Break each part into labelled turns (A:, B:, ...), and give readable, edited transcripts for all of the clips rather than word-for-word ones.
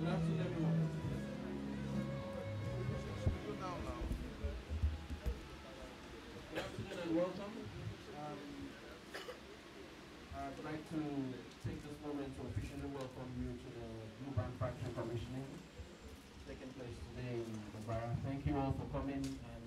A: Good afternoon, everyone. Good afternoon and welcome. I'd like to take this moment to officially welcome you to the Blueband factory commissioning taking place today in Agbara. Thank you all for coming and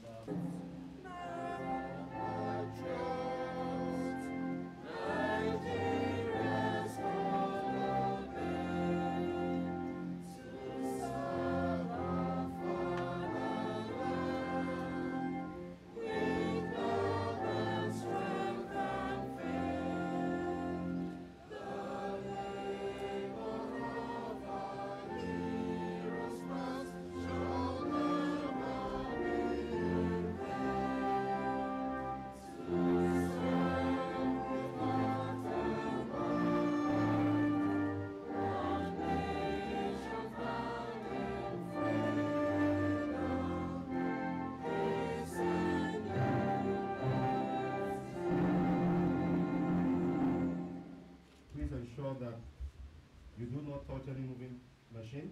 B: machine.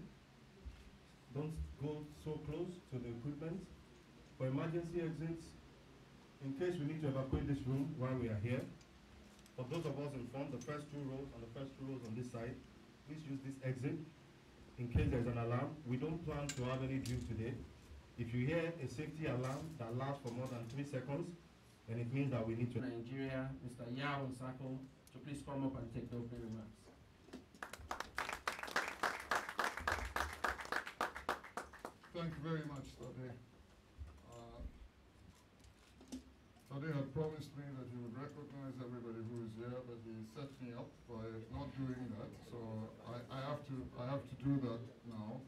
B: Don't go so close to the equipment. For emergency exits, in case we need to evacuate this room while we are here, for those of us in front, the first two rows and the first two rows on this side, please use this exit in case there's an alarm. We don't plan to have any drill today. If you hear a safety alarm that lasts for more than 3 seconds, then it means that we need to...
A: Nigeria, Mr. Yao Nsako, to please come up and take the opening remarks.
C: Thank you very much, Sade. Sade had promised me that he would recognize everybody who is here, but he set me up by not doing that, so I have to do that now.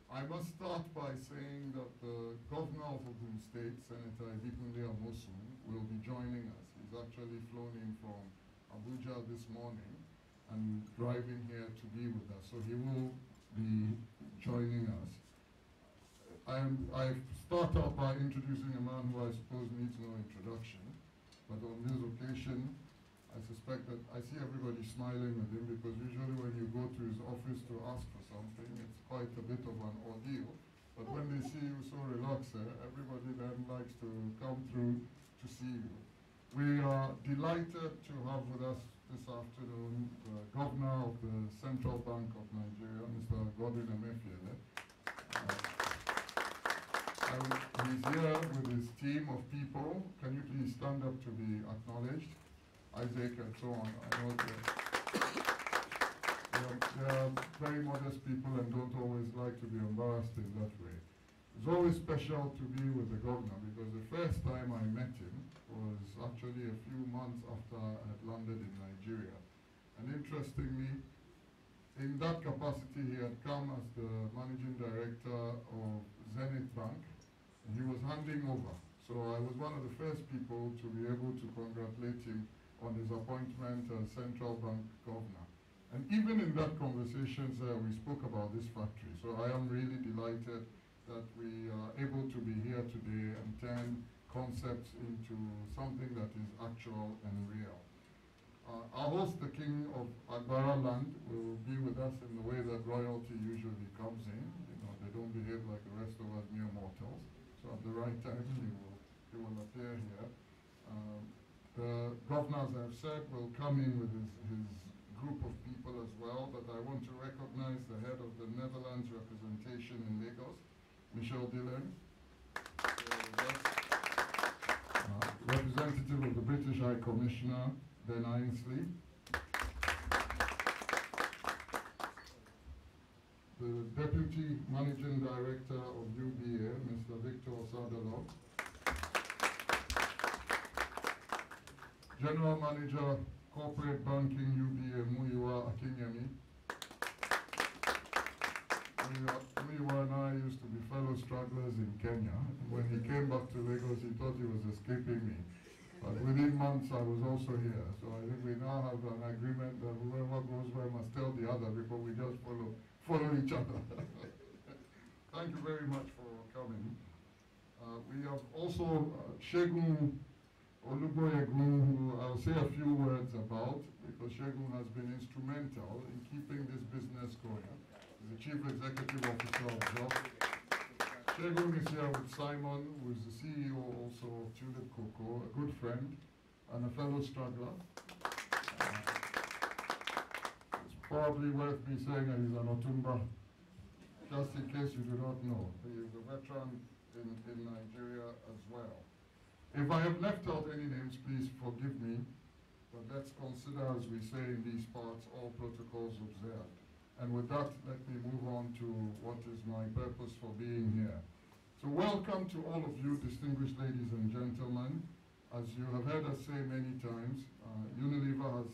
C: I must start by saying that the governor of Ogun State, Senator Emefiele will be joining us. He's actually flown in from Abuja this morning and driving here to be with us, so he will be joining us. I start out by introducing a man who I suppose needs no introduction, but on this occasion, I suspect that I see everybody smiling at him because usually when you go to his office to ask for something, it's quite a bit of an ordeal. But when they see you so relaxed, everybody then likes to come through to see you. We are delighted to have with us this afternoon the Governor of the Central Bank of Nigeria, Mr. Godwin Emefiele. He's here with his team of people. Can you please stand up to be acknowledged? Isaac and so on. I know they are very modest people and don't always like to be embarrassed in that way. It's always special to be with the governor because the first time I met him was actually a few months after I had landed in Nigeria. And interestingly, in that capacity, he had come as the managing director of Zenith Bank. And he was handing over. So I was one of the first people to be able to congratulate him on his appointment as central bank governor. And even in that conversation, we spoke about this factory. So I am really delighted that we are able to be here today and turn concepts into something that is actual and real. Our host, the King of Agbara land, will be with us in the way that royalty usually comes in. You know, they don't behave like the rest of us mere mortals. So at the right time, he will appear here. The governor, as I've said, will come in with his group of people as well, but I want to recognize the head of the Netherlands representation in Lagos, Michel Dillon. Representative of the British High Commissioner, Ben Ainsley. The Deputy Managing Director of UBA, Mr. Victor Sadalov. General Manager, Corporate Banking, UBA, Muyiwa Akinyemi. Muyiwa and I used to be fellow stragglers in Kenya. When he came back to Lagos, he thought he was escaping me. But within months, I was also here. So I think we now have an agreement that whoever goes where must tell the other because we just follow each other. Thank you very much for coming. We have also Segun Oluboyegun, who I'll say a few words about because Segun has been instrumental in keeping this business going. He's the Chief Executive Officer of JOB. Segun is here with Simon, who is the CEO also of Tulip Cocoa, a good friend and a fellow struggler. It's probably worth me saying that he's an Otumba, just in case you do not know. He is a veteran in Nigeria as well. If I have left out any names, please forgive me, but let's consider, as we say in these parts, all protocols observed. And with that, let me move on to what is my purpose for being here. So welcome to all of you, distinguished ladies and gentlemen. As you have heard us say many times, Unilever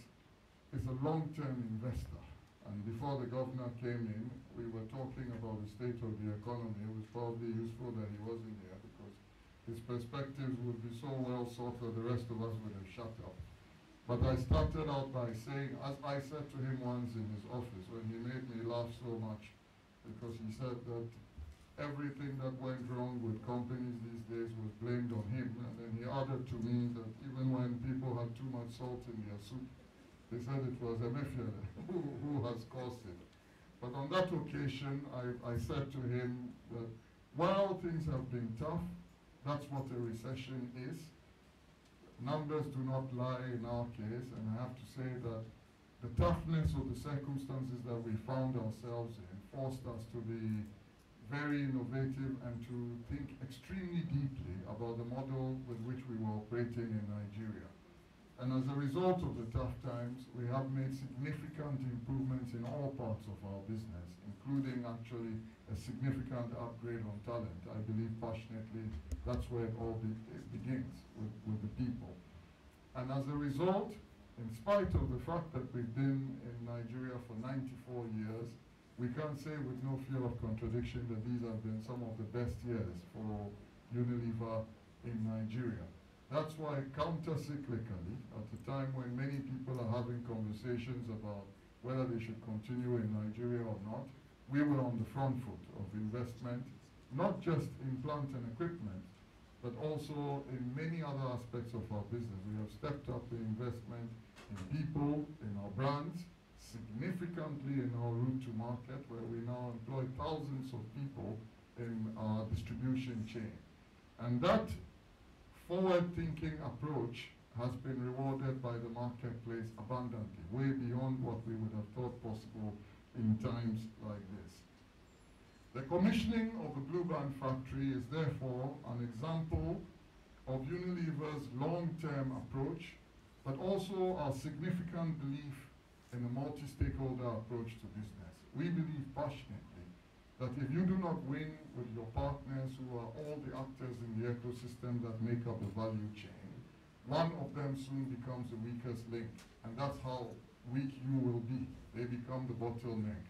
C: is a long-term investor. And before the governor came in, we were talking about the state of the economy. It was probably useful that he wasn't here because his perspectives would be so well sought that the rest of us would have shut up. But I started out by saying, as I said to him once in his office, when he made me laugh so much, because he said that everything that went wrong with companies these days was blamed on him. And then he added to me that even when people had too much salt in their soup, they said it was Emefiele who has caused it. But on that occasion, I said to him that while things have been tough, that's what a recession is. Numbers do not lie in our case, and I have to say that the toughness of the circumstances that we found ourselves in forced us to be very innovative and to think extremely deeply about the model with which we were operating in Nigeria. And as a result of the tough times, we have made significant improvements in all parts of our business, including actually a significant upgrade on talent. I believe passionately that's where it all begins, with the people. And as a result, in spite of the fact that we've been in Nigeria for 94 years, we can say with no fear of contradiction that these have been some of the best years for Unilever in Nigeria. That's why counter-cyclically, at the time when many people are having conversations about whether they should continue in Nigeria or not, we were on the front foot of investment, not just in plant and equipment, but also in many other aspects of our business. We have stepped up the investment in people, in our brands, significantly in our route to market, where we now employ thousands of people in our distribution chain. And that forward-thinking approach has been rewarded by the marketplace abundantly, way beyond what we would have thought possible in times like this. The commissioning of the Blueband factory is therefore an example of Unilever's long-term approach, but also our significant belief in a multi-stakeholder approach to business. We believe passionately that if you do not win with your partners, who are all the actors in the ecosystem that make up the value chain, one of them soon becomes the weakest link, and that's how weak you will be. They become the bottleneck.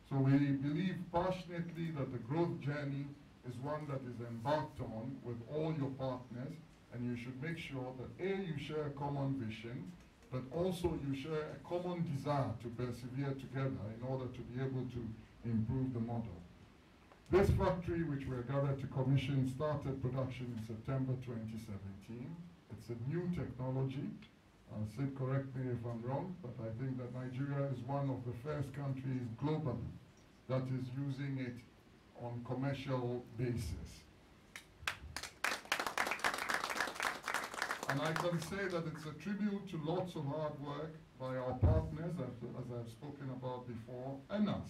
C: So we believe passionately that the growth journey is one that is embarked on with all your partners, and you should make sure that A, you share a common vision, but also you share a common desire to persevere together in order to be able to improve the model. This factory, which we're gathered to commission, started production in September 2017. It's a new technology. Sid, correct me if I'm wrong, but I think that Nigeria is one of the first countries globally that is using it on commercial basis. And I can say that it's a tribute to lots of hard work by our partners, as I've spoken about before, and us.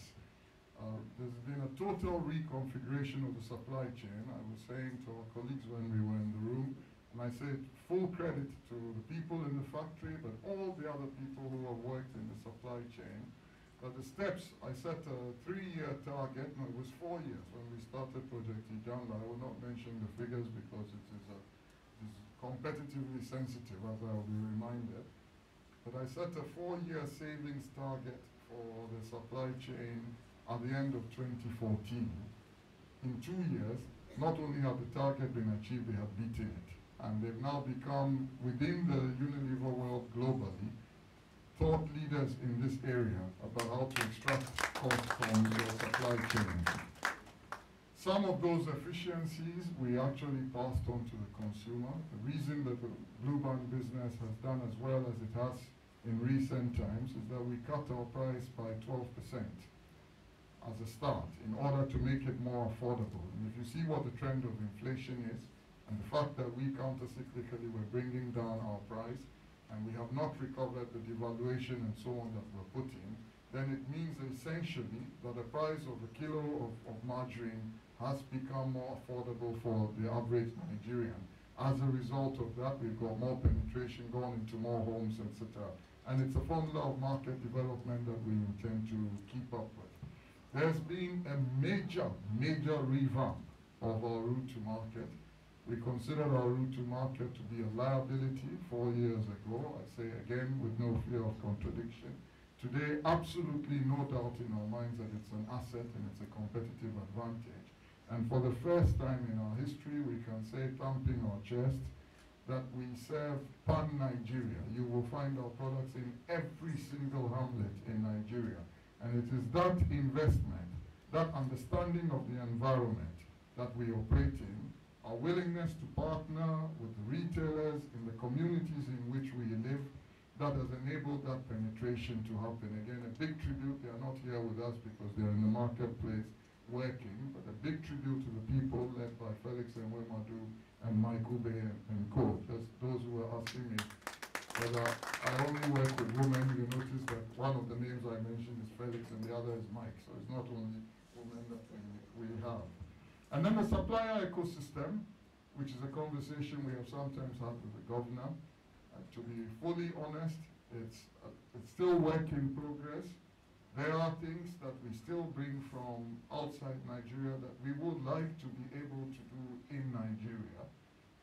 C: There's been a total reconfiguration of the supply chain. I was saying to our colleagues when we were in the room, and I said full credit to the people in the factory, but all the other people who have worked in the supply chain, that the steps, I set a 3-year target, no, it was 4 years when we started Project Ijamba. I will not mention the figures because it is competitively sensitive, as I will be reminded. But I set a 4-year savings target for the supply chain at the end of 2014. In 2 years, not only have the target been achieved, they have beaten it. And they've now become, within the Unilever world globally, thought leaders in this area about how to extract cost from your supply chain. Some of those efficiencies we actually passed on to the consumer. The reason that the Blueband business has done as well as it has in recent times is that we cut our price by 12%. As a start, in order to make it more affordable. And if you see what the trend of inflation is, and the fact that we counter-cyclically were bringing down our price, and we have not recovered the devaluation and so on that we're putting, then it means essentially that the price of a kilo of margarine has become more affordable for the average Nigerian. As a result of that, we've got more penetration gone into more homes, etc. And it's a formula of market development that we intend to keep up with. There's been a major revamp of our route to market. We considered our route to market to be a liability 4 years ago. I say again with no fear of contradiction. Today, absolutely no doubt in our minds that it's an asset and it's a competitive advantage. And for the first time in our history, we can say, thumping our chest, that we serve pan-Nigeria. You will find our products in every single hamlet in Nigeria. And it is that investment, that understanding of the environment that we operate in, our willingness to partner with the retailers in the communities in which we live, that has enabled that penetration to happen. Again, a big tribute. They are not here with us because they are in the marketplace working, but a big tribute to the people led by Felix and Wemadu and Mike Ube and Co. Just those who were asking me whether I only work with women. You notice that one of the names I mentioned is Felix and the other is Mike. So it's not only women that we have. And then the supplier ecosystem, which is a conversation we have sometimes had with the governor. To be fully honest, it's still work in progress. There are things that we still bring from outside Nigeria that we would like to be able to do in Nigeria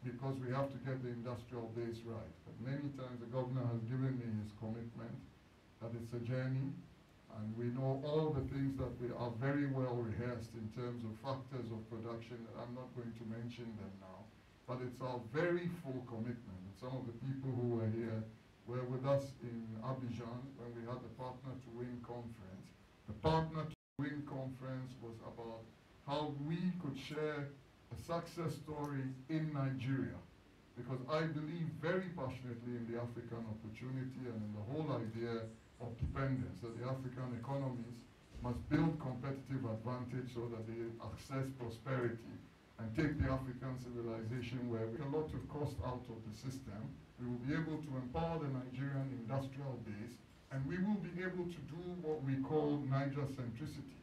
C: because we have to get the industrial base right. But many times the governor has given me his commitment that it's a journey, and we know all the things that we are very well rehearsed in terms of factors of production. I'm not going to mention them now, but it's our very full commitment. And some of the people who were here were with us in Abidjan when we had the Partner to Win conference. The Partner to Win conference was about how we could share a success story in Nigeria, because I believe very passionately in the African opportunity and in the whole idea of dependence, that the African economies must build competitive advantage so that they access prosperity and take the African civilization where we get a lot of cost out of the system. We will be able to empower the Nigerian industrial base, and we will be able to do what we call Niger centricity,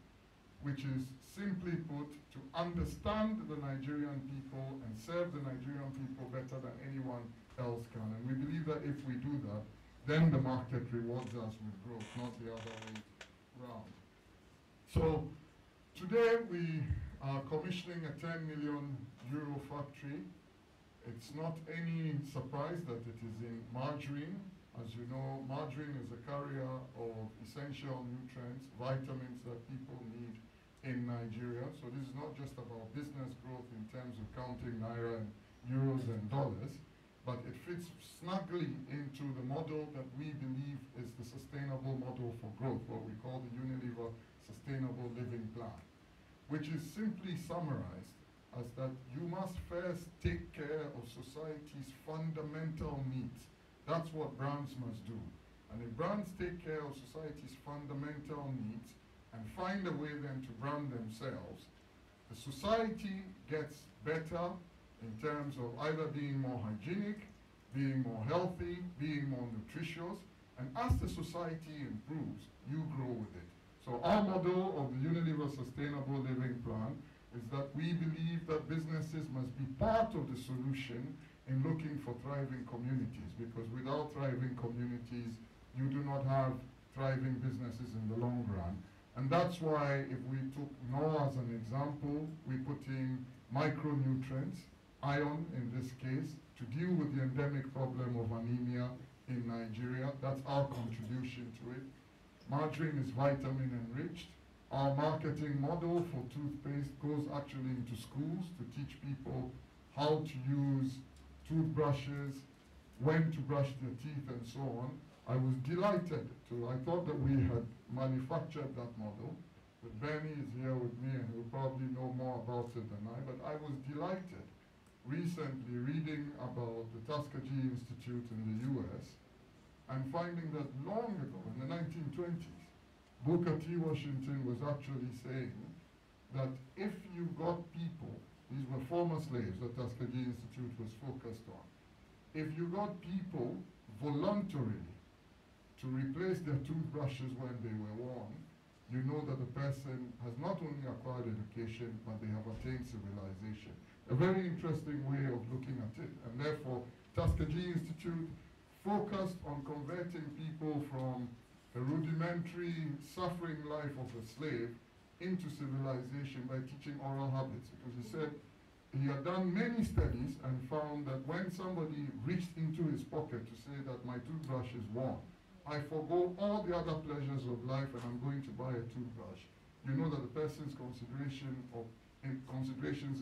C: which is simply put to understand the Nigerian people and serve the Nigerian people better than anyone else can. And we believe that if we do that, then the market rewards us with growth, not the other way round. So today we are commissioning a 10 million euro factory. It's not any surprise that it is in margarine. As you know, margarine is a carrier of essential nutrients, vitamins that people need in Nigeria. So this is not just about business growth in terms of counting naira and euros and dollars, but it fits snugly into the model that we believe is the sustainable model for growth, what we call the Unilever Sustainable Living Plan, which is simply summarized as that you must first take care of society's fundamental needs. That's what brands must do. And if brands take care of society's fundamental needs and find a way then to brand themselves, the society gets better in terms of either being more hygienic, being more healthy, being more nutritious, and as the society improves, you grow with it. So our model of the Unilever Sustainable Living Plan is that we believe that businesses must be part of the solution in looking for thriving communities, because without thriving communities, you do not have thriving businesses in the long run. And that's why if we took Noah as an example, we put in micronutrients, iron in this case, to deal with the endemic problem of anemia in Nigeria. That's our contribution to it. Margarine is vitamin enriched. Our marketing model for toothpaste goes actually into schools to teach people how to use toothbrushes, when to brush their teeth, and so on. I was delighted I thought that we had manufactured that model, but Benny is here with me and he'll probably know more about it than I, but I was delighted recently reading about the Tuskegee Institute in the US and finding that long ago, in the 1920s, Booker T. Washington was actually saying that if you got people, these were former slaves that Tuskegee Institute was focused on, if you got people voluntarily to replace their toothbrushes when they were worn, you know that the person has not only acquired education, but they have attained civilization. A very interesting way of looking at it. And therefore, Tuskegee Institute focused on converting people from a rudimentary, suffering life of a slave into civilization by teaching oral habits. Because he said he had done many studies and found that when somebody reached into his pocket to say that my toothbrush is worn, I forgo all the other pleasures of life and I'm going to buy a toothbrush. You know that the person's considerations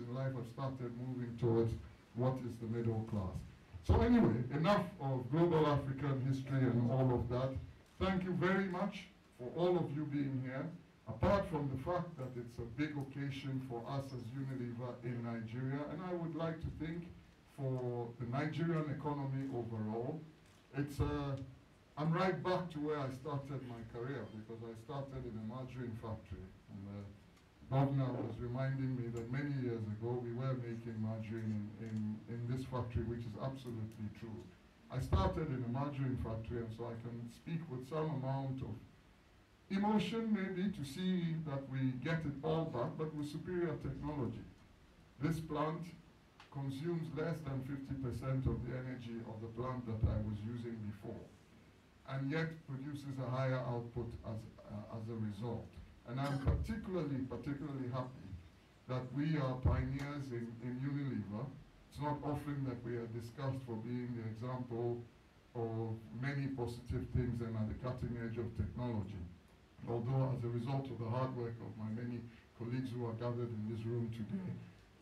C: in life have started moving towards what is the middle class. So anyway, enough of global African history and all of that. Thank you very much for all of you being here. Apart from the fact that it's a big occasion for us as Unilever in Nigeria, and I would like to think for the Nigerian economy overall, it's a I'm right back to where I started my career, because I started in a margarine factory. And the governor was reminding me that many years ago we were making margarine in this factory, which is absolutely true. I started in a margarine factory, and so I can speak with some amount of emotion maybe to see that we get it all back, but with superior technology. This plant consumes less than 50% of the energy of the plant that I was using before, and yet produces a higher output as a result. And I'm particularly happy that we are pioneers in Unilever. It's not often that we are discussed for being the example of many positive things and at the cutting edge of technology. Although as a result of the hard work of my many colleagues who are gathered in this room today,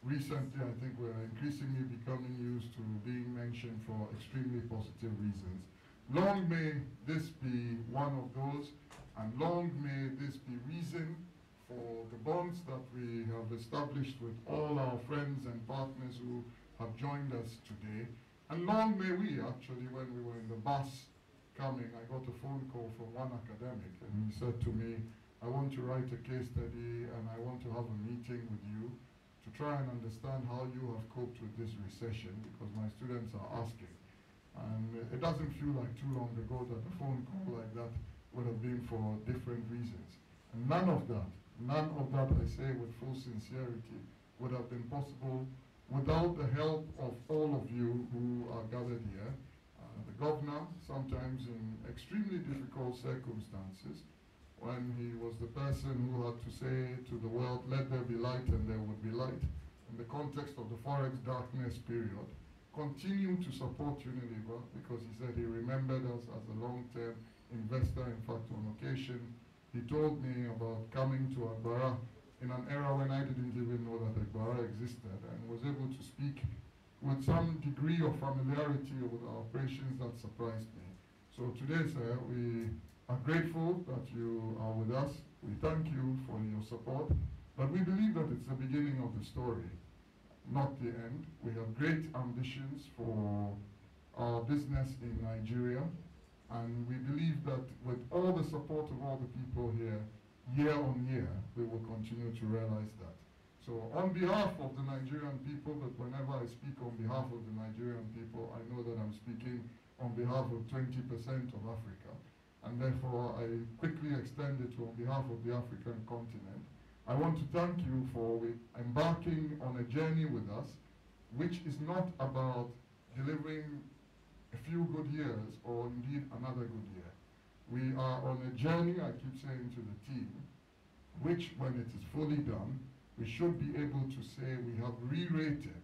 C: recently I think we're increasingly becoming used to being mentioned for extremely positive reasons. Long may this be one of those, and long may this be reason for the bonds that we have established with all our friends and partners who have joined us today. And long may we, actually, when we were in the bus coming, I got a phone call from one academic, and he said to me, I want to write a case study and I want to have a meeting with you to try and understand how you have coped with this recession, because my students are asking. And it doesn't feel like too long ago that a phone call like that would have been for different reasons. And none of that, I say with full sincerity, would have been possible without the help of all of you who are gathered here. The governor, sometimes in extremely difficult circumstances, when he was the person who had to say to the world, let there be light, and there would be light, in the context of the Forex darkness period, continued to support Unilever, because he said he remembered us as a long-term investor. In fact, on occasion, he told me about coming to Agbara in an era when I didn't even know that Agbara existed, and was able to speak with some degree of familiarity with our operations that surprised me. So today, sir, we are grateful that you are with us. We thank you for your support, but we believe that it's the beginning of the story, not the end. We have great ambitions for our business in Nigeria, and we believe that with all the support of all the people here, year on year, we will continue to realize that. So on behalf of the Nigerian people, but whenever I speak on behalf of the Nigerian people, I know that I'm speaking on behalf of 20% of Africa. And therefore, I quickly extend it to on behalf of the African continent. I want to thank you for embarking on a journey with us, which is not about delivering a few good years or indeed another good year. We are on a journey, I keep saying to the team, which when it is fully done, we should be able to say we have re-rated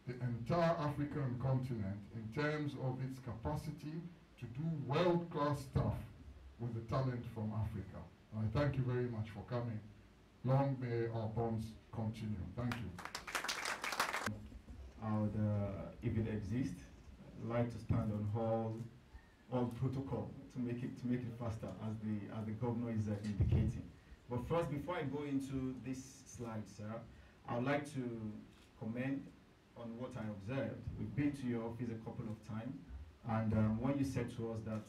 C: the entire African continent in terms of its capacity to do world-class stuff with the talent from Africa. And I thank you very much for coming. Long may our bonds continue. Thank you.
D: I would, if it exists, like to stand on all protocol to make it faster, as the governor is indicating. But first, before I go into this slide, sir, I would like to comment on what I observed. We've been to your office a couple of times, and when you said to us that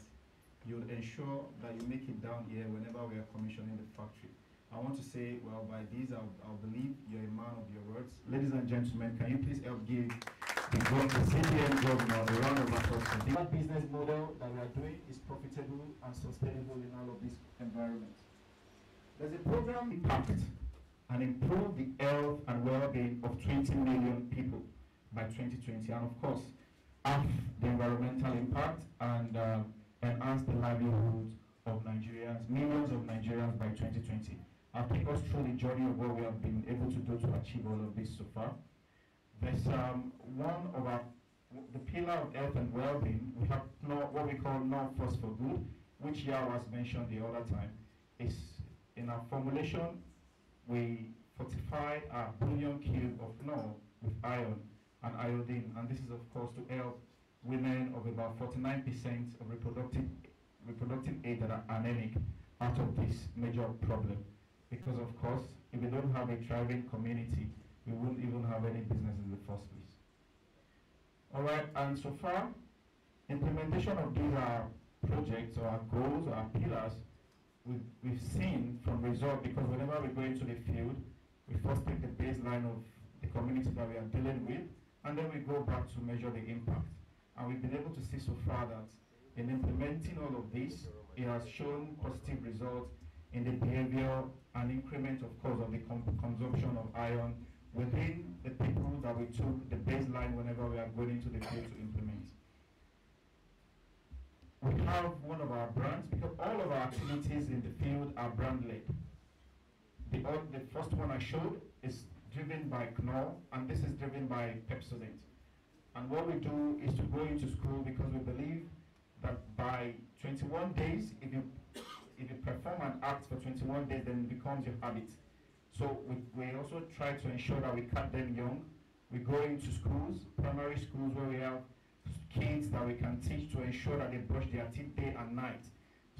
D: you'll ensure that you make it down here whenever we are commissioning the factory, I want to say, well, by this, I'll believe you're a man of your words. Ladies and gentlemen, can you please help give the CPN governor a round of applause for this? That business model that we are doing is profitable and sustainable in all of these environments. There's a program impact and improve the health and well-being of 20 million people by 2020, and of course, half the environmental impact and enhance the livelihoods of Nigerians, millions of Nigerians by 2020. I'll take us through the journey of what we have been able to do to achieve all of this so far. There's one of the pillar of health and well-being. We have what we call North First for Good, which Yao was mentioned the other time. Is in our formulation, we fortify our bouillon cube of Knorr with iron and iodine, and this is of course to help women of about 49% of reproductive age that are anemic out of this major problem. Because of course, if we don't have a thriving community, we won't even have any business in the first place. All right, and so far, implementation of these are
E: projects or our goals or our pillars, we've seen from result, because whenever we go into the field, we first take the baseline of the community that we are dealing with, and then we go back to measure the impact. And we've been able to see so far that in implementing all of this, it has shown positive results in the behavior and increment, of course, of the consumption of iron within the people that we took the baseline whenever we are going into the field to implement. We have one of our brands, because all of our activities in the field are brand-led. The first one I showed is driven by Knorr, and this is driven by Pepsodent. And what we do is to go into school, because we believe that by 21 days, if you perform an act for 21 days, then it becomes your habit. So we also try to ensure that we cut them young. We go into schools, primary schools, where we have kids that we can teach to ensure that they brush their teeth day and night.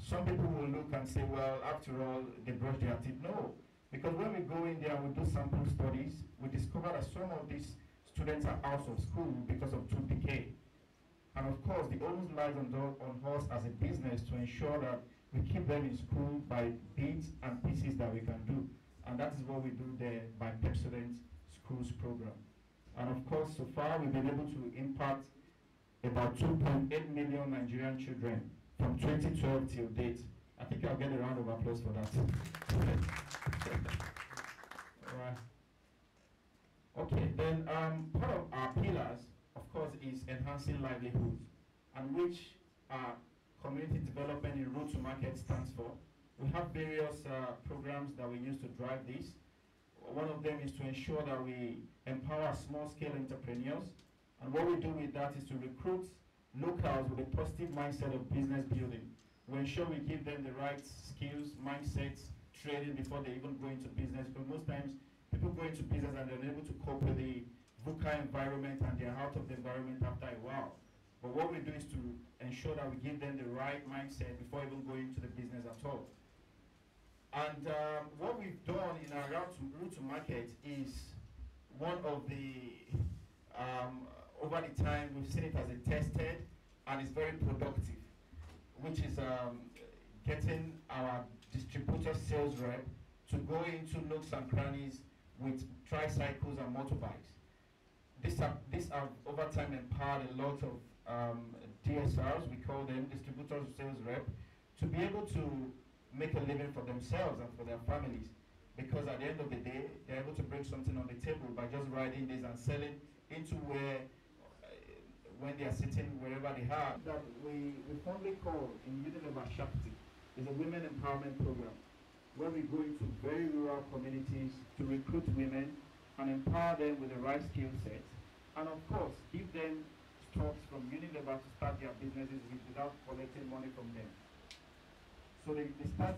E: Some people will look and say, well, after all, they brush their teeth. No, because when we go in there and we do sample studies, we discover that some of these students are out of school because of tooth decay. And of course, the onus lies on us as a business to ensure that we keep them in school by bits and pieces that we can do. And that is what we do there by Pepsodent Schools program. And of course, so far we've been able to impact about 2.8 million Nigerian children from 2012 till date. I think I'll get a round of applause for that. All right. Okay, then part of our pillars, of course, is enhancing livelihoods, and which community development in route to market stands for. We have various programs that we use to drive this. One of them is to ensure that we empower small-scale entrepreneurs. And what we do with that is to recruit locals with a positive mindset of business building. We ensure we give them the right skills, mindsets, training before they even go into business. Because most times, people go into business and they're unable to cope with the VUCA environment, and they're out of the environment after a while. But what we do is to ensure that we give them the right mindset before even going into the business at all. And what we've done in our route to market is one of the, over the time, we've seen it as a tested, and it's very productive, which is getting our distributor sales rep to go into nooks and crannies with tricycles and motorbikes. This have over time empowered a lot of DSRs, we call them distributors sales rep, to be able to make a living for themselves and for their families. Because at the end of the day, they're able to bring something on the table by just riding this and selling into where, when they are sitting wherever they are. That we fondly call in Unilever Shakti is a women empowerment program, where we go into very rural communities to recruit women and empower them with the right skill set, and of course give them stocks from Unilever to start their businesses with without collecting money from them. So they start.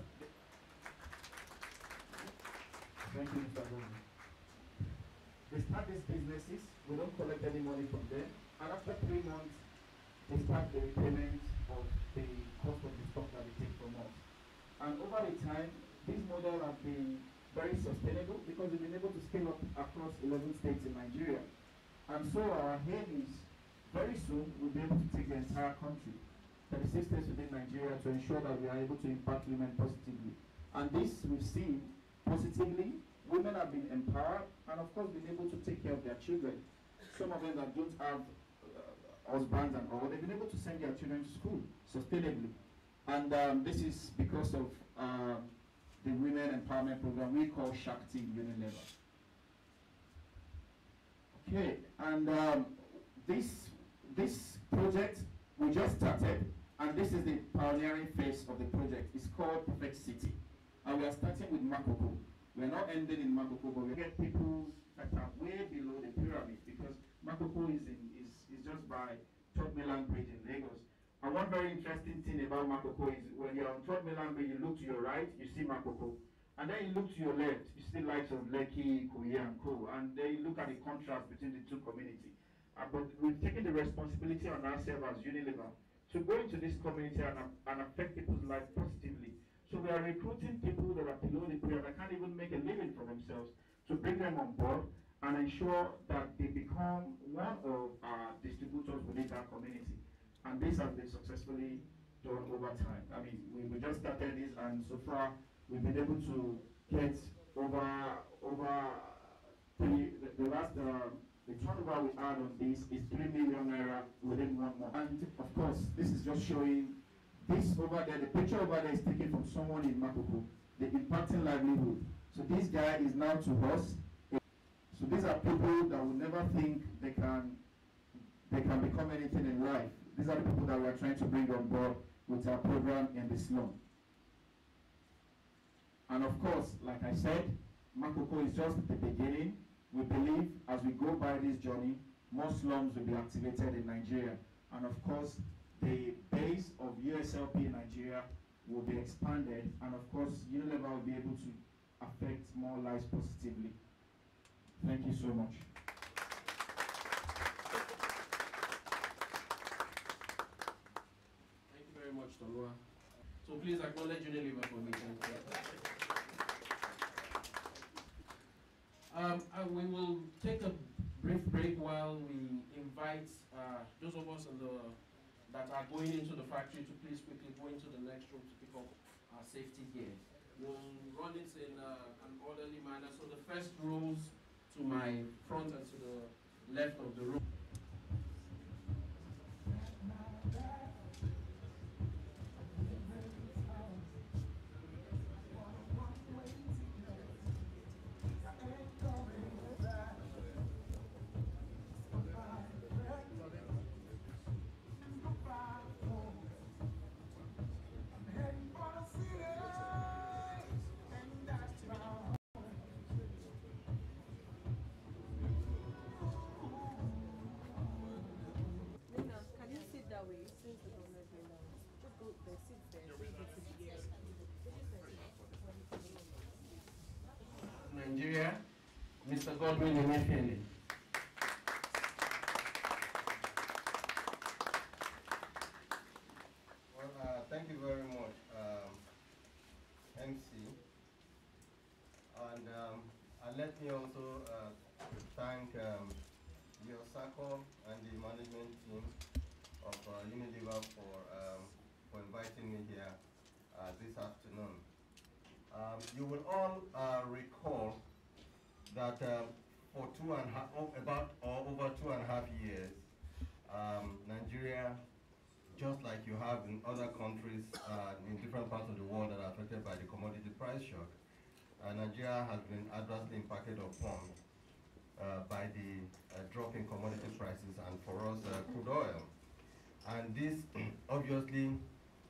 E: Thank you, Mr. Godwin. They start these businesses, we don't collect any money from them, and after 3 months, they start the repayment of the cost of the stock that they take from us. And over the time, this model has been very sustainable because we've been able to scale up across 11 states in Nigeria. And so our aim is very soon we'll be able to take the entire country, 36 states within Nigeria, to ensure that we are able to impact women positively. And this we've seen positively. Women have been empowered and of course been able to take care of their children. Some of them that don't have husbands and all, they've been able to send their children to school sustainably. And this is because of the women empowerment program we call Shakti Unilever. Okay, and this project we just started, and this is the pioneering phase of the project. It's called Perfect City, and we are starting with Makoko. We are not ending in Makoko, but we get people that are way below the pyramid, because Makoko is just by Third Mainland Bridge in Lagos. And one very interesting thing about Makoko is when you're on Third Mainland Bridge, you look to your right, you see Makoko. And then you look to your left, you see the likes of Lekki, Korea, and Co. And then you look at the contrast between the two communities. But we've taken the responsibility on ourselves as Unilever to go into this community and affect people's lives positively. So we are recruiting people that are below the pyramid, that can't even make a living for themselves, to bring them on board and ensure that they become one of our distributors within that community. And this has been successfully done over time. I mean, we just started this, and so far we've been able to get over the last the turnover we had on this is 3 million naira within 1 month. And of course, this is just showing this over there. The picture over there is taken from someone in Makoko, the impacting livelihood. So this guy is now to us. So these are people that will never think they can become anything in life. These are the people that we are trying to bring on board with our program in the slum. And of course, like I said, Makoko is just the beginning. We believe as we go by this journey, more slums will be activated in Nigeria. And of course, the base of USLP in Nigeria will be expanded. And of course, Unilever will be able to affect more lives positively. Thank you so much.
A: Thank you very much, Tolua. So please acknowledge Unilever for me. We will take a brief break while we invite those of us that are going into the factory to please quickly go into the next room to pick up our safety gear. We'll run it in an orderly manner. So the first rows to my front and to the left of the room. Nigeria, Mr. Godwin Emefiele.
F: Well, thank you very much, MC. And let me also thank Yosako and the management team of Unilever for inviting me here this afternoon. You will all recall that for over 2.5 years, Nigeria, just like you have in other countries in different parts of the world that are affected by the commodity price shock, Nigeria has been adversely impacted upon by the drop in commodity prices, and for us, crude oil. And this obviously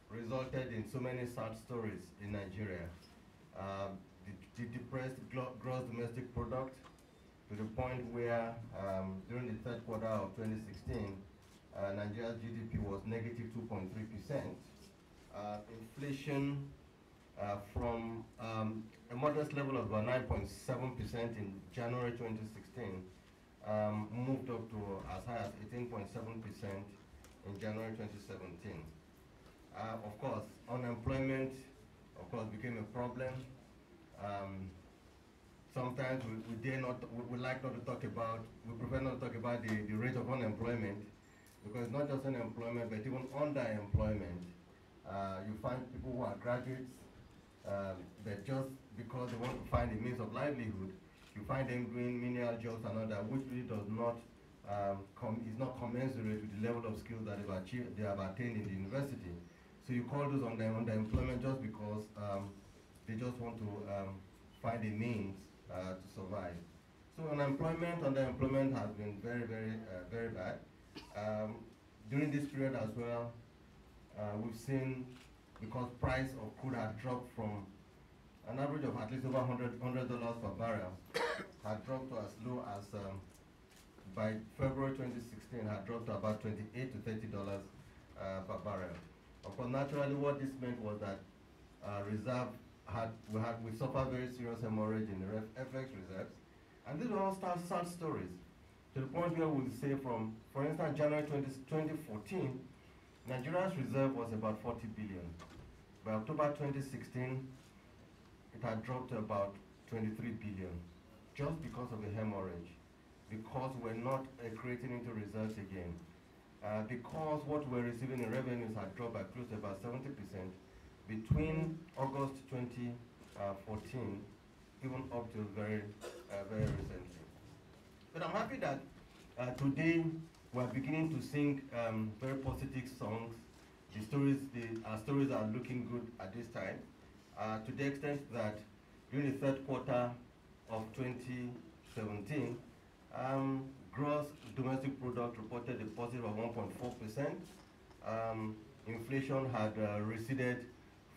F: resulted in so many sad stories in Nigeria. The depressed gross domestic product, to the point where during the third quarter of 2016, Nigeria's GDP was negative 2.3%. Inflation from a modest level of about 9.7% in January 2016 moved up to as high as 18.7% in January 2017. Of course, unemployment, of course, became a problem. Sometimes we like not to talk about, we prefer not to talk about the rate of unemployment, because not just unemployment, but even underemployment. You find people who are graduates, but just because they want to find a means of livelihood, you find them doing menial jobs and all that, which really does not is not commensurate with the level of skills that they have attained in the university. So you call those underemployment just because they just want to find a means to survive. So underemployment has been very, very bad. During this period as well, we've seen, because price of crude had dropped from an average of at least over $100 per barrel, had dropped to as low as, by February 2016, had dropped to about $28 to $30 per barrel. Of course, naturally, what this meant was that we suffered very serious hemorrhage in the FX reserves, and these were all sad stories. To the point where we'll say from, for instance, January 2014, Nigeria's reserve was about 40 billion. By October 2016, it had dropped to about 23 billion, just because of the hemorrhage, because we're not creating into reserves again. because what we're receiving in revenues had dropped by close to about 70% between August 2014 even up till very recently. But I'm happy that today we're beginning to sing very positive songs. Our stories are looking good at this time, to the extent that during the third quarter of 2017, gross domestic product reported a positive of 1.4%. Inflation had receded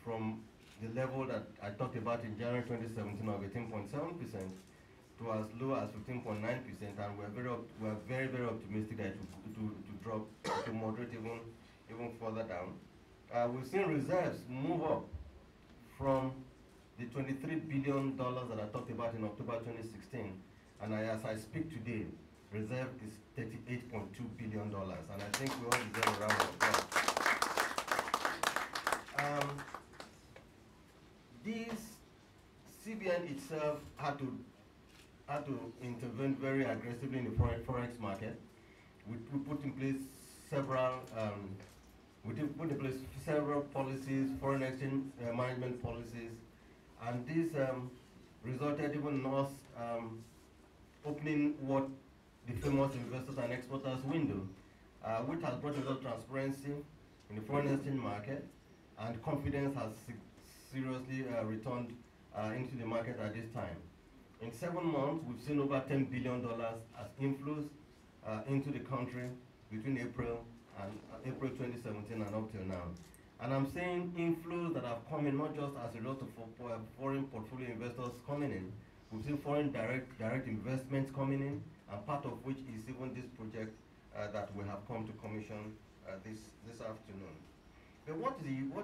F: from the level that I talked about in January 2017 of 18.7% to as low as 15.9%, and we're very, very optimistic that it will drop, to moderate even further down. We've seen reserves move up from the $23 billion that I talked about in October 2016, and as I speak today, reserve is $38.2 billion, and I think we all deserve a round of applause. This CBN itself had to intervene very aggressively in the forex market. We put in place several policies, foreign exchange management policies, and this resulted even in us opening what the famous investors and exporters window, which has brought a lot of transparency in the foreign exchange market, and confidence has seriously returned into the market at this time. In 7 months, we've seen over $10 billion as inflows into the country between April 2017 and up till now. And I'm seeing inflows that have come in not just as a result of foreign portfolio investors coming in. We've seen foreign direct investments coming in, and part of which is even this project that we have come to commission this afternoon. But what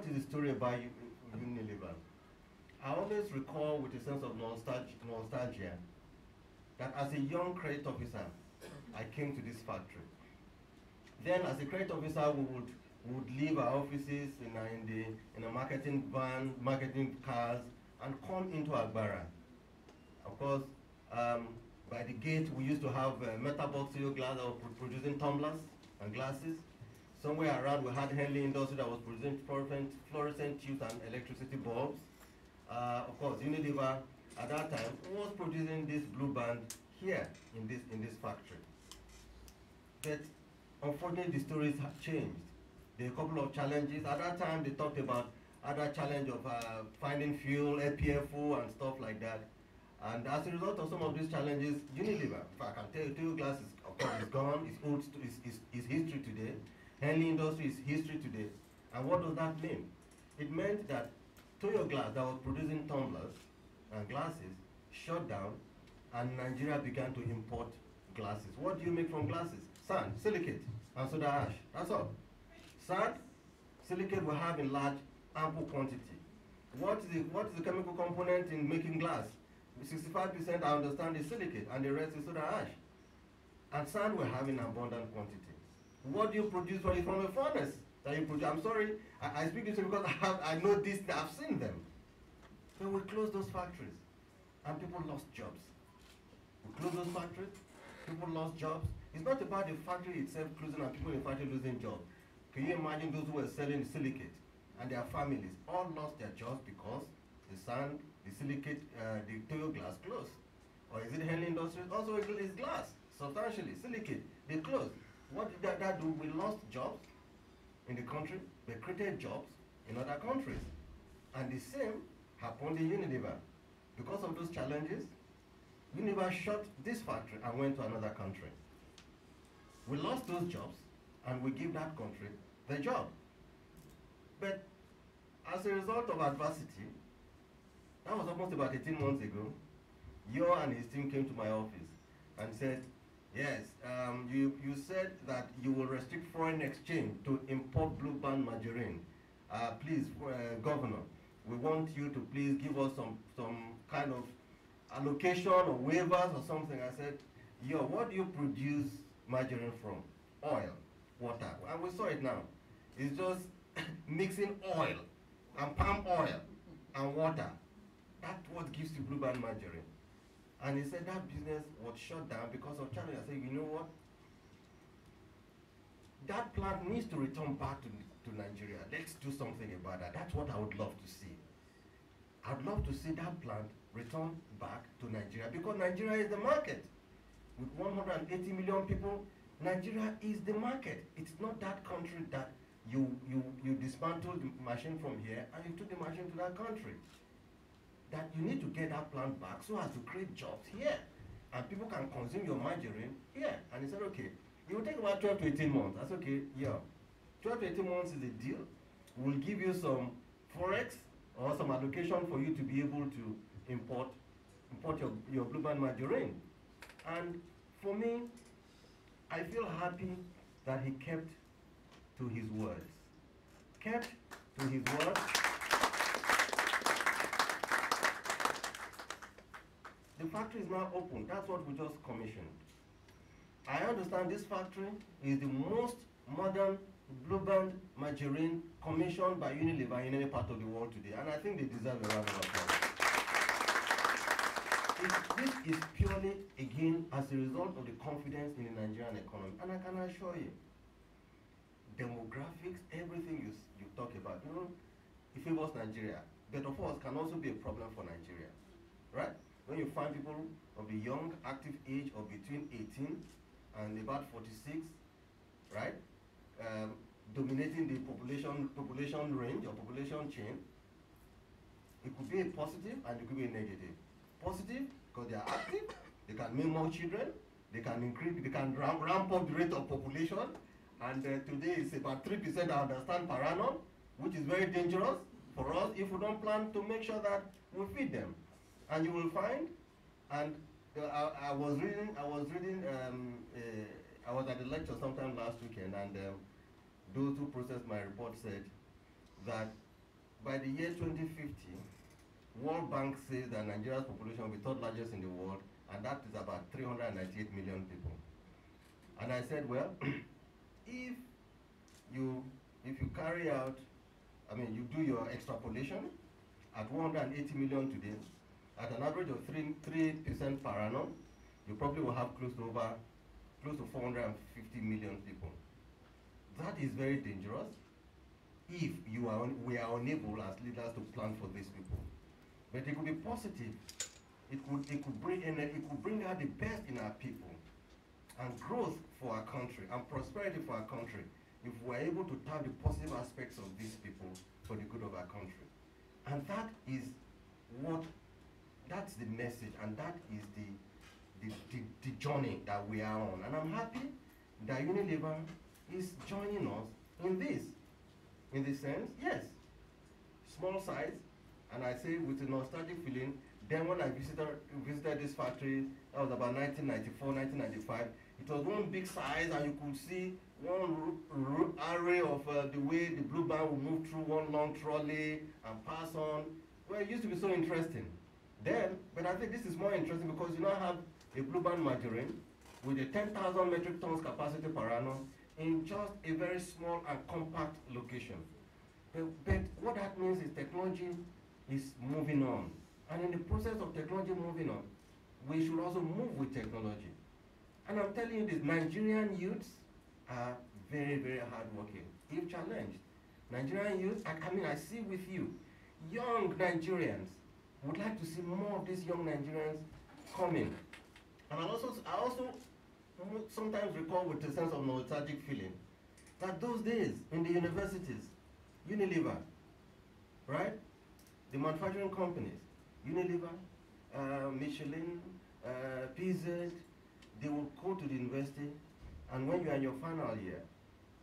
F: is the story about Unilever? I always recall with a sense of nostalgia that as a young credit officer, I came to this factory. Then as a credit officer, we would leave our offices in a marketing van, marketing cars, and come into Agbara. Of course, by the gate, we used to have metal box seal glass that was producing tumblers and glasses. Somewhere around, we had Henley Industry that was producing fluorescent tubes and electricity bulbs. Of course, Unilever at that time was producing this Blueband here in this factory. But unfortunately, the stories have changed. There are a couple of challenges. At that time, they talked about other challenge of finding fuel, APFO, and stuff like that. And as a result of some of these challenges, Unilever, if I can tell you, glass is, of course, is gone. It's old. It's history today. Henley Industry is history today. And what does that mean? It meant that Toyo Glass, that was producing tumblers and glasses, shut down, and Nigeria began to import glasses. What do you make from glasses? Sand, silicate, and soda ash. That's all. Sand, silicate we have in large, ample quantity. What is the chemical component in making glass? 65% I understand is silicate, and the rest is soda ash. And sand we have in abundant quantity. What do you produce from a furnace that you produce? I'm sorry, I speak this because I know this, I've seen them. So we closed those factories, and people lost jobs. We closed those factories, people lost jobs. It's not about the factory itself closing and people in the factory losing jobs. Can you imagine those who were selling silicate and their families all lost their jobs because the sand, the silicate, the Toyo Glass closed? Or is it Henley Industries? Also, it's glass, substantially, silicate, they closed. What did that do? We lost jobs in the country, they created jobs in other countries. And the same happened in Unilever. Because of those challenges, Unilever shut this factory and went to another country. We lost those jobs, and we give that country the job. But as a result of adversity, that was almost about 18 months ago, Yo and his team came to my office and said, yes, you said that you will restrict foreign exchange to import Blueband margarine. Please, Governor, we want you to please give us some kind of allocation or waivers or something. I said, Yo, what do you produce margarine from? Oil, water, and we saw it now. It's just mixing oil and palm oil and water. That's what gives you Blueband margarine. And he said that business was shut down because of China. I said, you know what? that plant needs to return back to Nigeria. Let's do something about that. That's what I would love to see. I'd love to see that plant return back to Nigeria, because Nigeria is the market. With 180 million people, Nigeria is the market. It's not that country that you dismantle the machine from here and you took the machine to that country. That you need to get that plant back so as to create jobs here. And people can consume your margarine here. And he said, okay, it will take about 12 to 18 months. That's okay, yeah. 12 to 18 months is the deal. We'll give you some forex or some allocation for you to be able to import your Blueband margarine. And for me, I feel happy that he kept to his words. Kept to his words. The factory is now open. That's what we just commissioned. I understand this factory is the most modern Blueband margarine commissioned by Unilever in any part of the world today, and I think they deserve a round of applause. This is purely, again, as a result of the confidence in the Nigerian economy, and I can assure you, demographics, everything you talk about, you know, it favors Nigeria, but of course can also be a problem for Nigeria, right? When you find people of the young, active age of between 18 and about 46, right? Dominating the population range or population chain, it could be a positive and it could be a negative. Positive because they are active, they can make more children, they can ramp up the rate of population, and today it's about 3% I understand per annum, which is very dangerous for us if we don't plan to make sure that we feed them. And you will find, and I was at the lecture sometime last weekend, and those who processed my report said that by the year 2050, World Bank says that Nigeria's population will be third largest in the world, and that is about 398 million people. And I said, well, if you carry out, I mean, you do your extrapolation at 180 million today, at an average of 3% per annum, you probably will have close to 450 million people. That is very dangerous if we are unable as leaders to plan for these people. But it could be positive. It could bring out the best in our people, and growth for our country and prosperity for our country if we're able to tap the positive aspects of these people for the good of our country. And that's the message, and that is the journey that we are on. And I'm happy that Unilever is joining us in this. In this sense, yes, small size, and I say with a nostalgic feeling. Then when I visited this factory, that was about 1994, 1995, it was one big size, and you could see one array of the way the Blueband would move through one long trolley and pass on. Well, it used to be so interesting then, but I think this is more interesting because you now have a Blueband margarine with a 10,000 metric tons capacity per annum in just a very small and compact location. But what that means is technology is moving on. And in the process of technology moving on, we should also move with technology. And I'm telling you this, Nigerian youths are very, very hardworking, if challenged. Nigerian youth, I see with you, young Nigerians, would like to see more of these young Nigerians coming. And I also sometimes recall with a sense of nostalgic feeling that those days in the universities, Unilever, right? The manufacturing companies, Unilever, Michelin, PZ, they will go to the university, and when you are in your final year,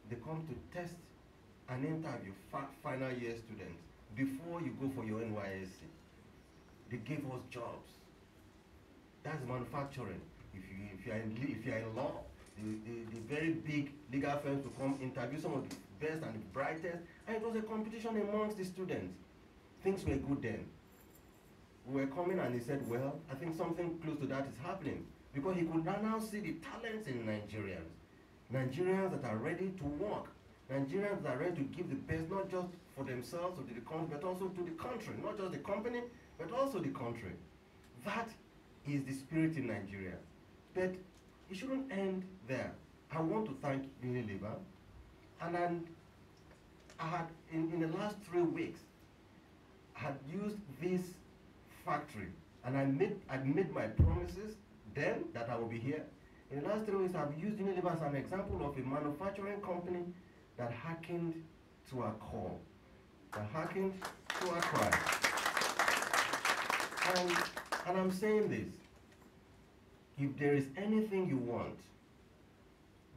F: they come to test and interview final year students before you go for your NYSC. They gave us jobs. That's manufacturing. If you are in law, the very big legal firms will come interview some of the best and the brightest, and it was a competition amongst the students. Things were good then. We were coming, and he said, well, I think something close to that is happening, because he could now see the talents in Nigerians. Nigerians that are ready to work. Nigerians that are ready to give the best, not just for themselves or to the country, but also to the country. Not just the company, but also the country. That is the spirit in Nigeria. But it shouldn't end there. I want to thank Unilever And then I had, in the last 3 weeks, I had used this factory, and I made my promises then that I will be here. In the last 3 weeks, I've used Unilever as an example of a manufacturing company that hearkened to our call, that hearkened to our cry. And I'm saying this, if there is anything you want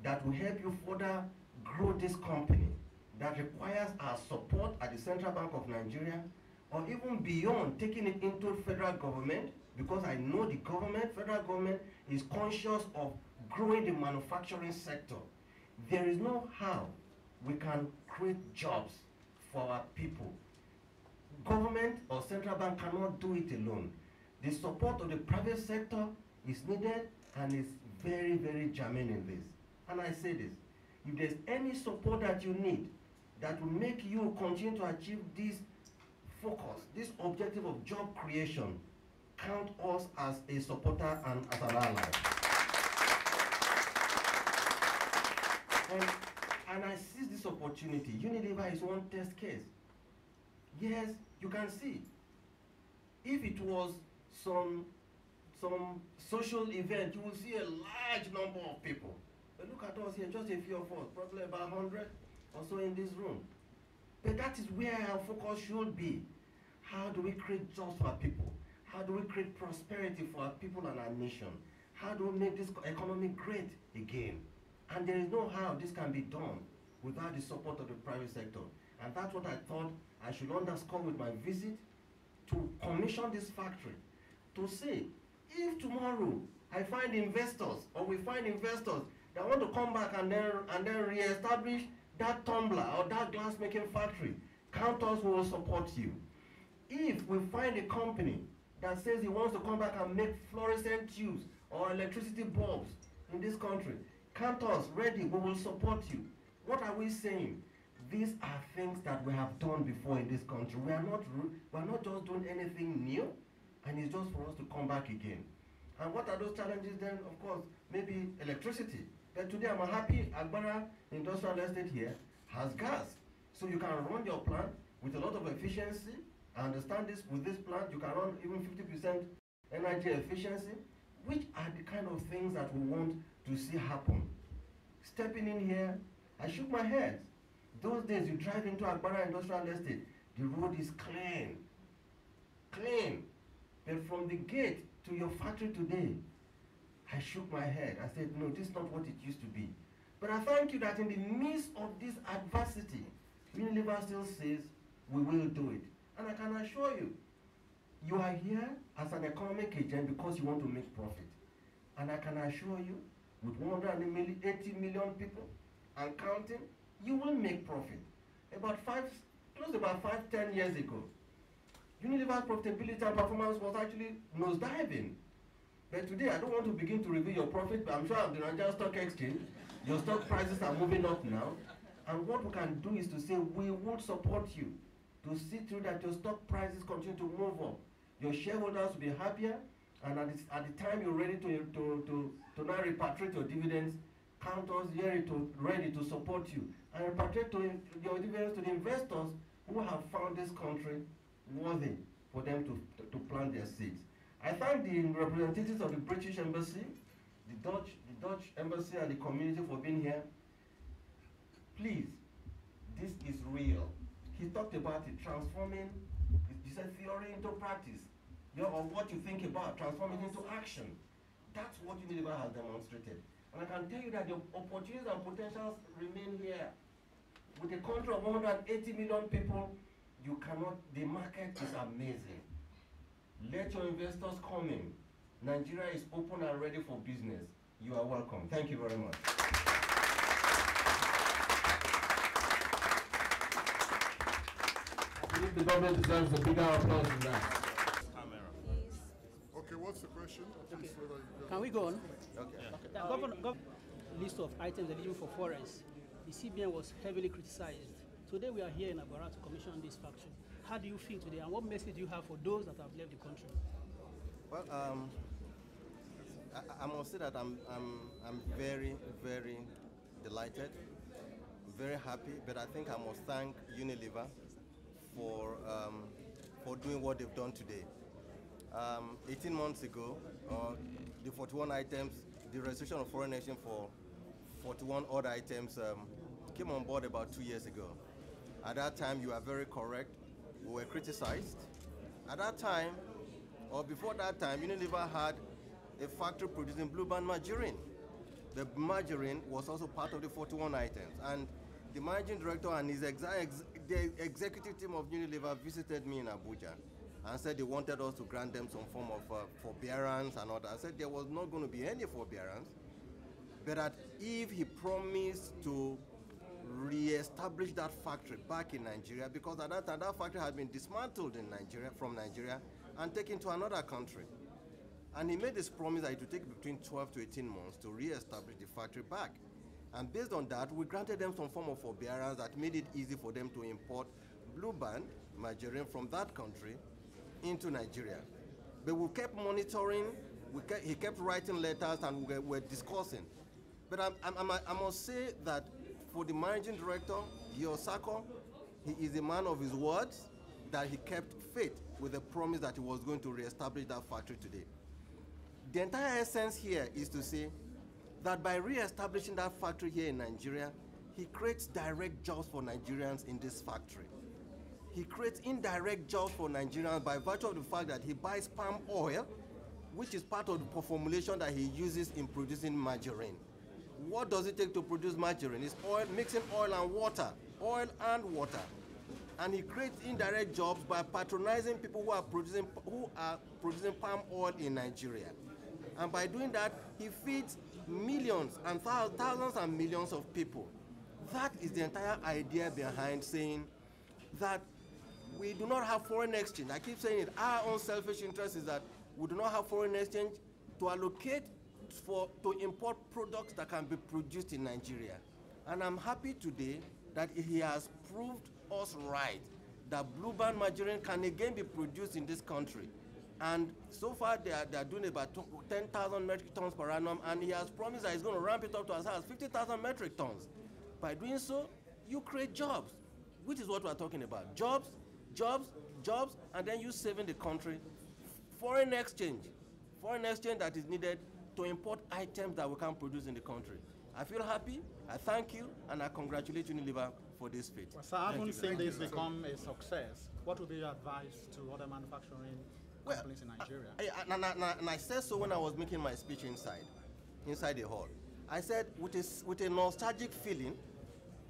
F: that will help you further grow this company, that requires our support at the Central Bank of Nigeria, or even beyond, taking it into federal government, because I know the government, federal government, is conscious of growing the manufacturing sector. There is no how we can create jobs for our people. Government or central bank cannot do it alone. The support of the private sector is needed and is very, very germane in this. And I say this, if there's any support that you need that will make you continue to achieve this focus, this objective of job creation, count us as a supporter and as an ally. And I seize this opportunity. Unilever is one test case. Yes, you can see. If it was some social event, you will see a large number of people. But look at us here, just a few of us, probably about 100 or so in this room. But that is where our focus should be. How do we create jobs for our people? How do we create prosperity for our people and our nation? How do we make this economy great again? And there is no how this can be done without the support of the private sector. And that's what I thought I should underscore with my visit, to commission this factory, to say, if tomorrow I find investors, or we find investors that want to come back and then re-establish that tumbler or that glass making factory, count us, we will support you. If we find a company that says he wants to come back and make fluorescent tubes or electricity bulbs in this country, count us ready, we will support you. What are we saying? These are things that we have done before in this country. We are not just doing anything new, and it's just for us to come back again. And what are those challenges then? Of course, maybe electricity. But today I'm happy Agbara Industrial Estate here has gas. So you can run your plant with a lot of efficiency. I understand this, with this plant, you can run even 50% energy efficiency, which are the kind of things that we want to see happen. Stepping in here, I shook my head. Those days you drive into Agbara Industrial Estate, the road is clean. Clean. But from the gate to your factory today, I shook my head. I said, no, this is not what it used to be. But I thank you that in the midst of this adversity, Unilever still says, we will do it. And I can assure you, you are here as an economic agent because you want to make profit. And I can assure you, with 180 million people and counting, you will make profit. Close to about 5-10 years ago, Unilever's profitability and performance was actually nosediving. But today, I don't want to begin to reveal your profit, but I'm sure at the Nigerian Stock Exchange, your stock prices are moving up now. And what we can do is to say, we will support you to see through that your stock prices continue to move up. Your shareholders will be happier, and at the time you're ready to now repatriate your dividends, count us here ready to support you and repatriate your dividends to the investors who have found this country worthy for them to plant their seeds. I thank the representatives of the British Embassy, the Dutch Embassy and the community for being here. Please, this is real. He talked about it, transforming, he said theory into practice. Of what you think about, transform it into action. That's what Unilever has demonstrated. And I can tell you that the opportunities and potentials remain here. With a country of 180 million people, the market is amazing. Let your investors come in. Nigeria is open and ready for business. You are welcome. Thank you very much.
A: I believe the government deserves a bigger applause than that.
C: Okay, what's the question?
G: Okay. Can we go on?
F: Okay.
G: List of items eligible for forex. The CBN was heavily criticized. Today we are here in Agbara to commission this factory. How do you feel today, and what message do you have for those that have left the country?
F: Well, I must say that I'm very, very delighted, very happy, but I think I must thank Unilever for doing what they've done today. 18 months ago, the 41 items, the restriction of foreign exchange for 41 other items came on board about 2 years ago. At that time, you are very correct. We were criticized. At that time, or before that time, Unilever had a factory producing Blueband margarine. The margarine was also part of the 41 items. And the managing director and his the executive team of Unilever visited me in Abuja and said they wanted us to grant them some form of forbearance and all that. I said there was not going to be any forbearance, but that if he promised to re-establish that factory back in Nigeria, because at that time that factory had been dismantled in Nigeria, from Nigeria, and taken to another country. And he made this promise that it would take between 12 to 18 months to re-establish the factory back. And based on that, we granted them some form of forbearance that made it easy for them to import Blueband margarine from that country into Nigeria. But we kept monitoring, he kept writing letters, and we were discussing. But I must say that for the managing director, Yosako, he is a man of his words, that he kept faith with the promise that he was going to re-establish that factory today. The entire essence here is to say that by re-establishing that factory here in Nigeria, he creates direct jobs for Nigerians in this factory. He creates indirect jobs for Nigerians by virtue of the fact that he buys palm oil, which is part of the formulation that he uses in producing margarine. What does it take to produce margarine? It's oil, mixing oil and water, And he creates indirect jobs by patronizing people who are producing palm oil in Nigeria. And by doing that, he feeds millions and thousands and millions of people. That is the entire idea behind saying that we do not have foreign exchange. I keep saying it. Our own selfish interest is that we do not have foreign exchange to allocate to import products that can be produced in Nigeria. And I'm happy today that he has proved us right, that Blueband margarine can again be produced in this country. And so far they are doing about 10,000 metric tons per annum, and he has promised that he's going to ramp it up to as high as 50,000 metric tons. By doing so, you create jobs, which is what we're talking about. Jobs, and then you saving the country. Foreign exchange that is needed to import items that we can produce in the country. I feel happy, I thank you, and I congratulate Unilever for this feat.
H: Well, sir, having seen this become a success, what would be your advice to other manufacturing companies in Nigeria?
F: And I said so when I was making my speech inside the hall. I said, with a nostalgic feeling,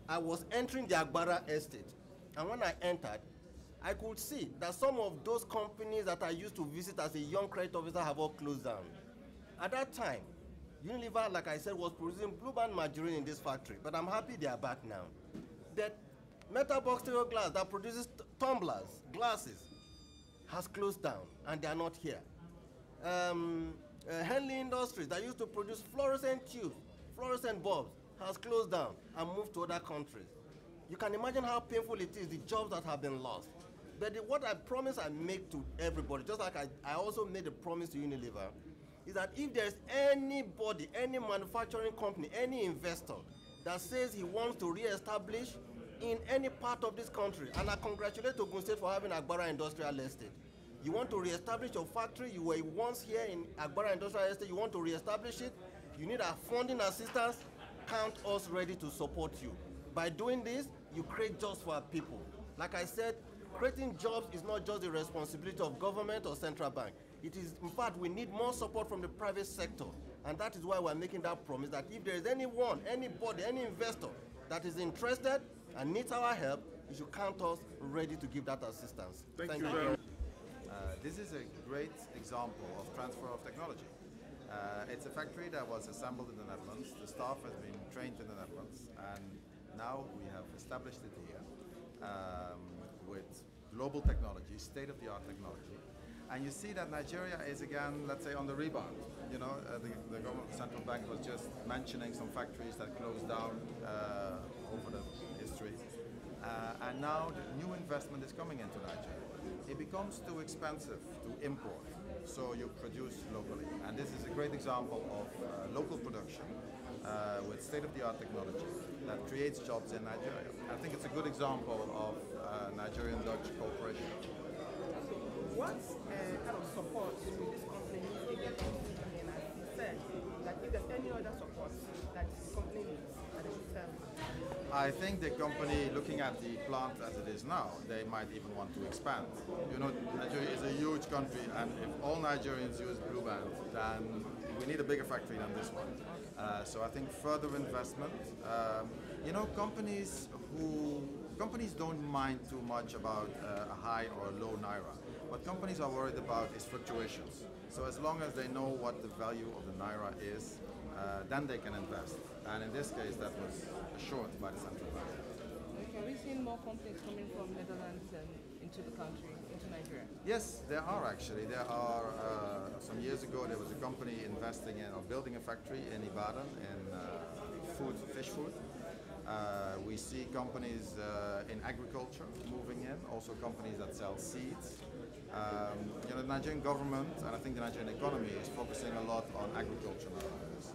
F: I was entering the Agbara estate. And when I entered, I could see that some of those companies that I used to visit as a young credit officer have all closed down. At that time, Unilever, like I said, was producing Blueband margarine in this factory, but I'm happy they are back now. That metal box stereo glass that produces tumblers, glasses, has closed down, and they are not here. Henley Industries that used to produce fluorescent tubes, fluorescent bulbs, has closed down and moved to other countries. You can imagine how painful it is, the jobs that have been lost. But what I promise I make to everybody, just like I also made a promise to Unilever, is that if there's anybody, any manufacturing company, any investor that says he wants to re-establish in any part of this country, and I congratulate Ogun State for having Agbara Industrial Estate. You want to re-establish your factory, you were once here in Agbara Industrial Estate, you want to re-establish it, you need our funding assistance, count us ready to support you. By doing this, you create jobs for our people. Like I said, creating jobs is not just the responsibility of government or central bank. It is, in fact, we need more support from the private sector. And that is why we're making that promise that if there is anyone, anybody, any investor that is interested and needs our help, you should count us ready to give that assistance. Thank you.
I: This is a great example of transfer of technology. It's a factory that was assembled in the Netherlands. The staff has been trained in the Netherlands, and now we have established it here with global technology, state-of-the-art technology. And you see that Nigeria is again, let's say, on the rebound. You know, the government, the central bank was just mentioning some factories that closed down over the history. And now the new investment is coming into Nigeria. It becomes too expensive to import, so you produce locally. And this is a great example of local production with state-of-the-art technology that creates jobs in Nigeria. I think it's a good example of Nigerian-Dutch cooperation.
J: What kind of support will this company need to get? I mean, as you said, that if there's any other support that this company needs, that they should tell me.
I: I think the company, looking at the plant as it is now, they might even want to expand. You know, Nigeria is a huge country, and if all Nigerians use Blueband, then we need a bigger factory than this one. So I think further investment. You know, companies don't mind too much about a high or a low naira. What companies are worried about is fluctuations. So as long as they know what the value of the naira is, then they can invest. And in this case, that was assured by the central bank.
J: Okay, we've seen more companies coming from Netherlands and into the country, into Nigeria.
I: Yes, there are actually. There are, some years ago, there was a company investing in or building a factory in Ibadan in fish food. We see companies in agriculture moving in, also companies that sell seeds. You know, the Nigerian government and I think the Nigerian economy is focusing a lot on agriculture nowadays.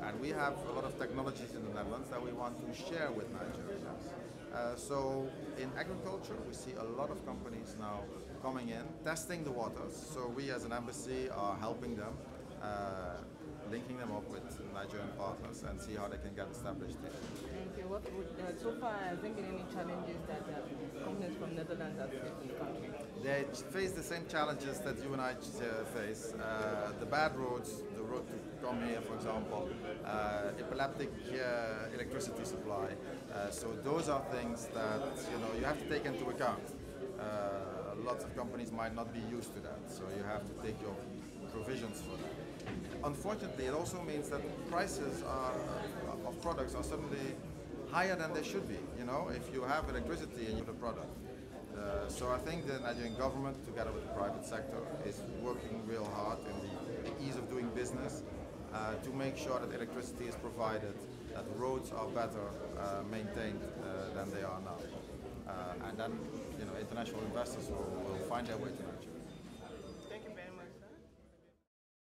I: And we have a lot of technologies in the Netherlands that we want to share with Nigeria. So in agriculture, we see a lot of companies now coming in, testing the waters. So we as an embassy are helping them, linking them up with Nigerian partners and see how they can get established here.
J: Okay, so far has there been any challenges that companies from Netherlands have faced in the country?
I: They face the same challenges that you and I face. The bad roads, the road to come here, for example, epileptic electricity supply. So those are things that you have to take into account. Lots of companies might not be used to that, so you have to take your provisions for that. Unfortunately, it also means that prices of products are suddenly higher than they should be. You know, if you have electricity and you have a product. So I think the Nigerian government, together with the private sector, is working real hard in the ease of doing business to make sure that electricity is provided, that roads are better maintained than they are now. And then international investors will find their way to Nigeria.